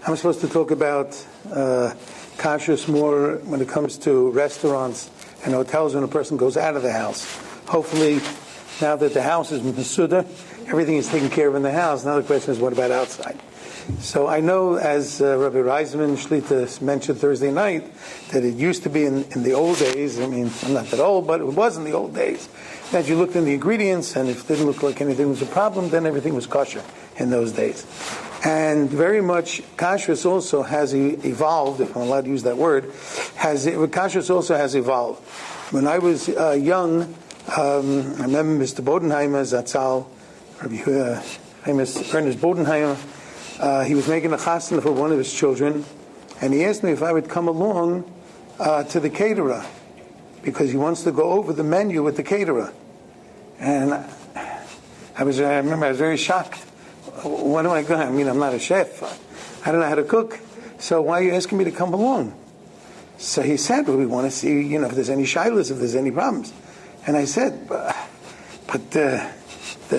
I'm supposed to talk about kashrut more when it comes to restaurants and hotels when a person goes out of the house. Hopefully, now that the house is mesuda, everything is taken care of in the house. Now the question is, what about outside? So I know, as Rabbi Reisman Shlita mentioned Thursday night, that it used to be in the old days, I mean, I'm not that old, but it was in the old days, that you looked in the ingredients, and if it didn't look like anything was a problem, then everything was kosher in those days. And very much, kashrut also has evolved, if I'm allowed to use that word, kashrut also has evolved. When I was young, I remember Mr. Bodenheimer, Zatzal, famous Ernest Bodenheimer, he was making a chasna for one of his children, and he asked me if I would come along to the caterer, because he wants to go over the menu with the caterer. And I remember I was very shocked. What am I going? I mean, I'm not a chef. I don't know how to cook. So why are you asking me to come along? So he said, well, we want to see, if there's any shilas, if there's any problems. And I said, but the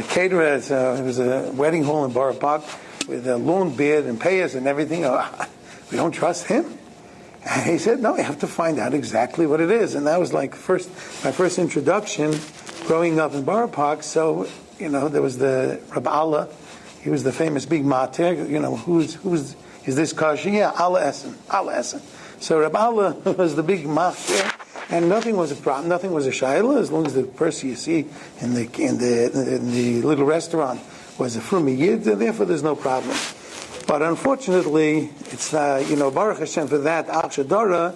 caterer, it was a wedding hall in Borough Park with a long beard and payas and everything. We don't trust him. And he said, no, you have to find out exactly what it is. And that was like my first introduction growing up in Borough Park. So, there was the Rabbi Allah. He was the famous big mater. Is this kosher? Yeah, Allah Essen. So Rabbi Allah was the big mater, and nothing was a problem. Nothing was a shayla, as long as the person you see in the little restaurant was a frumi yid. Therefore, there's no problem. But unfortunately, it's Baruch Hashem for that Achshadara,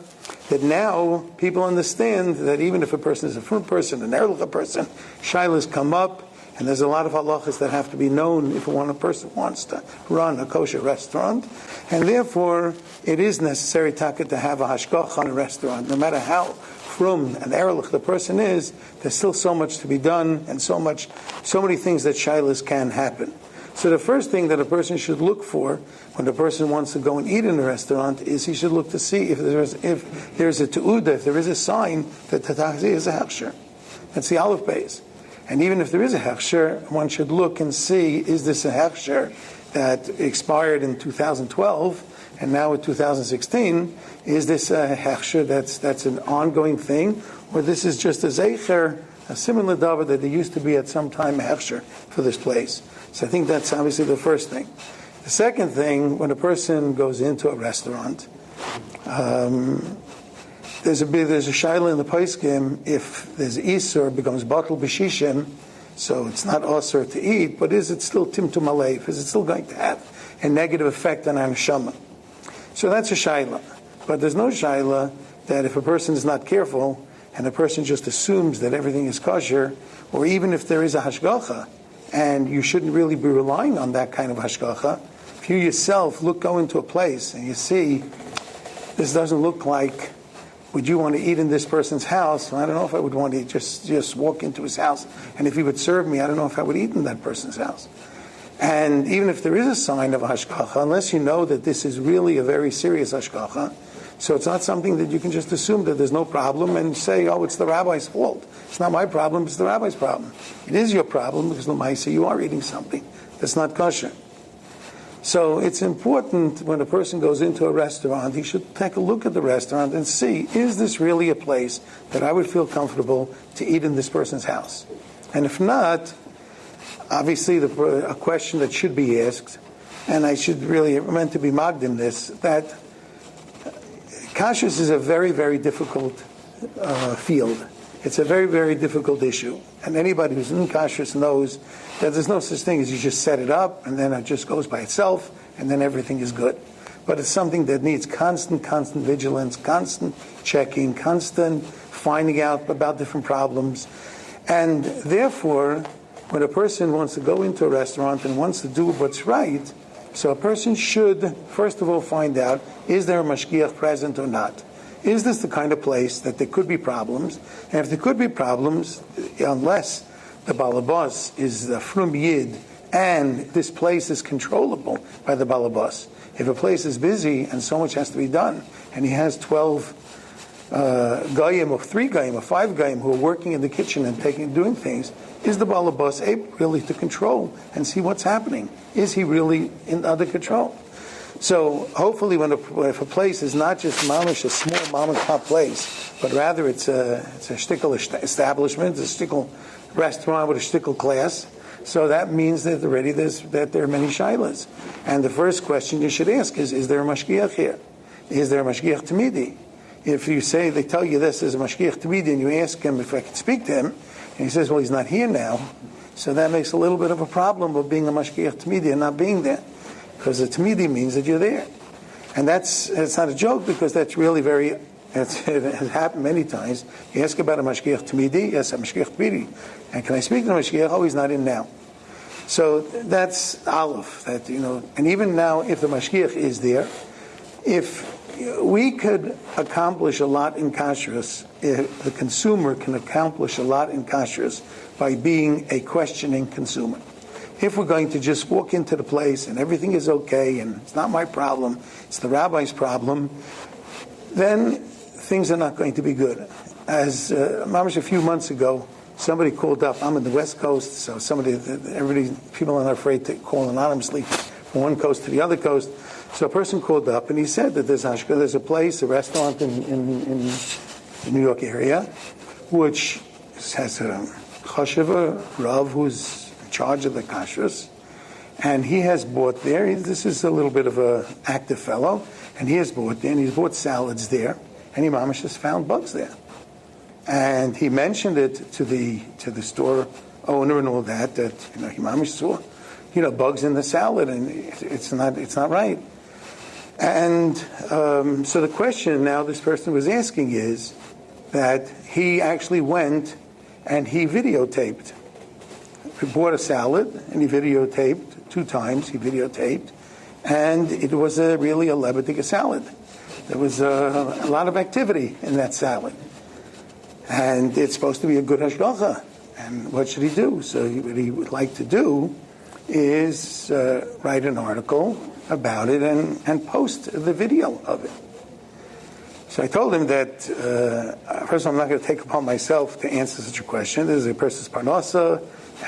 that now people understand that even if a person is a frum person, an erlich person, shaylas come up. And there's a lot of halachas that have to be known if a person wants to run a kosher restaurant. And therefore, it is necessary to have a hashgocha on a restaurant. No matter how frum and erlich the person is, there's still so much to be done and so many things that shilas can happen. So the first thing that a person should look for when a person wants to go and eat in a restaurant is he should look to see if there's a te'uda, if there is a sign that the tahzi is a hechsher. That's the aleph base. And even if there is a hechsher, one should look and see, is this a hechsher that expired in 2012 and now in 2016? Is this a hechsher that's an ongoing thing? Or this is just a zeicher, a similar davar that there used to be at some time a hechsher for this place? So I think that's obviously the first thing. The second thing, when a person goes into a restaurant, there's a shaila in the posek if there's isur, becomes batal b'shishin, so it's not osur to eat, but is it still timtum aleif? Is it still going to have a negative effect on our neshama? So that's a shaila. But there's no shaila that if a person is not careful and a person just assumes that everything is kosher, or even if there is a hashgocha, and you shouldn't really be relying on that kind of hashgocha, if you yourself go into a place and you see this doesn't look like, would you want to eat in this person's house? Well, I don't know if I would want to just walk into his house. And if he would serve me, I don't know if I would eat in that person's house. And even if there is a sign of hashgocha, unless you know that this is really a very serious hashgocha, so it's not something that you can just assume that there's no problem and say, oh, it's the rabbi's fault. It's not my problem, it's the rabbi's problem. It is your problem because l'maisa you are eating something that's not kosher. So it's important when a person goes into a restaurant, he should take a look at the restaurant and see, is this really a place that I would feel comfortable to eat in this person's house? And if not, obviously a question that should be asked, and I should really meant to be magdim this, that kashrut is a very, very difficult field. It's a very, very difficult issue. And anybody who's in kashrut knows that there's no such thing as you just set it up and then it just goes by itself and then everything is good. But it's something that needs constant vigilance, constant checking, constant finding out about different problems. And therefore, when a person wants to go into a restaurant and wants to do what's right, so a person should, first of all, find out, is there a mashgiach present or not? Is this the kind of place that there could be problems? And if there could be problems, unless the balabas is the frum yid and this place is controllable by the balabas. If a place is busy and so much has to be done, and he has 12 goyim or 3 goyim or 5 goyim who are working in the kitchen and doing things, is the balabas able really to control and see what's happening? Is he really under control? So hopefully if a place is not just mamish, a small mom and pop place, but rather it's a shtickle establishment, a shtickle restaurant with a shtickle class, so that means that already that there are many shilas. And the first question you should ask is there a mashgiach here? Is there a mashgiach tamidi? If you say, they tell you this is a mashgiach tamidi, and you ask him if I can speak to him, and he says, well, he's not here now, so that makes a little bit of a problem of being a mashgiach tamidi and not being there. Because the tamidi means that you're there. And it's not a joke, because that's really it has happened many times. You ask about a mashgiach tamidi, yes, a mashgiach tamidi. And can I speak to the mashgiach? Oh, he's not in now. So that's aleph, and even now, if the mashgiach is there, if we could accomplish a lot in kashrus, if the consumer can accomplish a lot in kashrus by being a questioning consumer. If we're going to just walk into the place and everything is okay and it's not my problem, it's the rabbi's problem, then things are not going to be good. As mamash a few months ago, somebody called up. I'm in the West Coast, so people are not afraid to call anonymously from one coast to the other coast. So a person called up and he said that there's a place, a restaurant in the New York area, which has a chashiva Rav who's in charge of the kashrus, and he has bought there. This is a little bit of a active fellow, and he has bought there, and he's bought salads there, and he mamash has found bugs there. And he mentioned it to the store owner and all that he mamash saw, bugs in the salad, and it's not right. And so the question now this person was asking is that he actually went and he videotaped. He bought a salad and he videotaped 2 times. He videotaped, and it was really a lebetika salad. There was a lot of activity in that salad. And it's supposed to be a good hashgocha. And what should he do? So what he would like to do is write an article about it and post the video of it. So I told him that, first of all, I'm not going to take upon myself to answer such a question. This is a person's parnasa,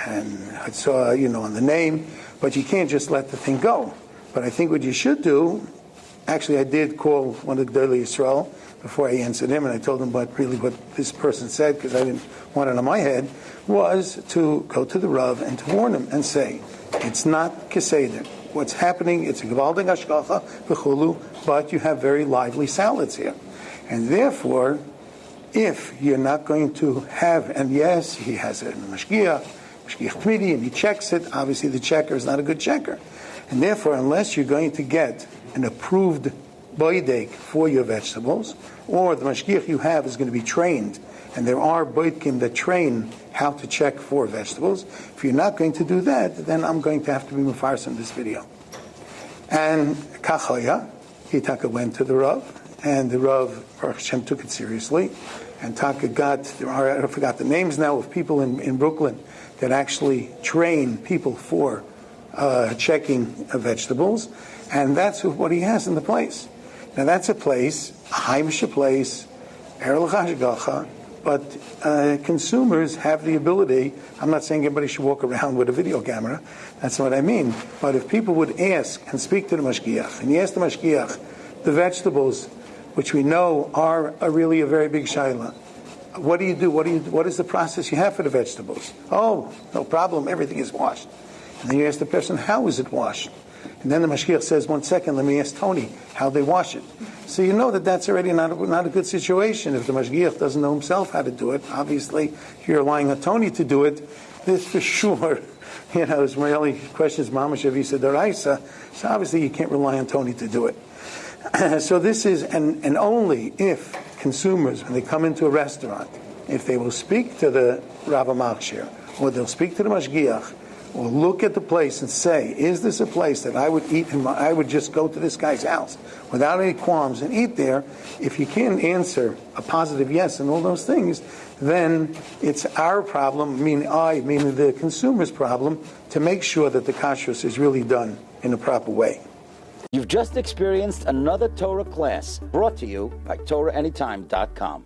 and I saw, on the name, but you can't just let the thing go. But I think what you should do, actually I did call one of the Gedolei Yisrael before I answered him, and I told him what this person said, because I didn't want it on my head, was to go to the Rav and to warn him and say, it's not keseder. What's happening, it's a gewaldig hashgocha, v'chulu, but you have very lively salads here. And therefore, if you're not going to have, and yes, he has a mashgiach tamidi, and he checks it, obviously the checker is not a good checker. And therefore, unless you're going to get an approved boidek for your vegetables, or the mashgiach you have is going to be trained, and there are boidkim that train how to check for vegetables. If you're not going to do that, then I'm going to have to be mefarsim in this video. And kachoya, Taka went to the Rav, and the Rav, Baruch Hashem, took it seriously. And Taka I forgot the names now of people in Brooklyn that actually train people for checking vegetables. And that's what he has in the place. Now that's a place, a haimisha place, hashgocha, but consumers have the ability. I'm not saying everybody should walk around with a video camera. That's not what I mean. But if people would ask and speak to the mashgiach, and you ask the mashgiach, the vegetables, which we know are really a very big shaila, what do you do? What is the process you have for the vegetables? Oh, no problem. Everything is washed. And then you ask the person, how is it washed? And then the mashgiach says, 1 second, let me ask Tony how they wash it. So you know that that's already not a good situation. If the mashgiach doesn't know himself how to do it, obviously you're relying on Tony to do it. This for sure, Israeli questions mamash avisa daraisa. So obviously you can't rely on Tony to do it. So this is, and only if consumers, when they come into a restaurant, if they will speak to the Rav Machshir, or they'll speak to the mashgiach, or look at the place and say, is this a place that I would eat and I would just go to this guy's house without any qualms and eat there? If you can't answer a positive yes and all those things, then it's our problem, meaning the consumer's problem, to make sure that the kashrus is really done in a proper way. You've just experienced another Torah class brought to you by TorahAnytime.com.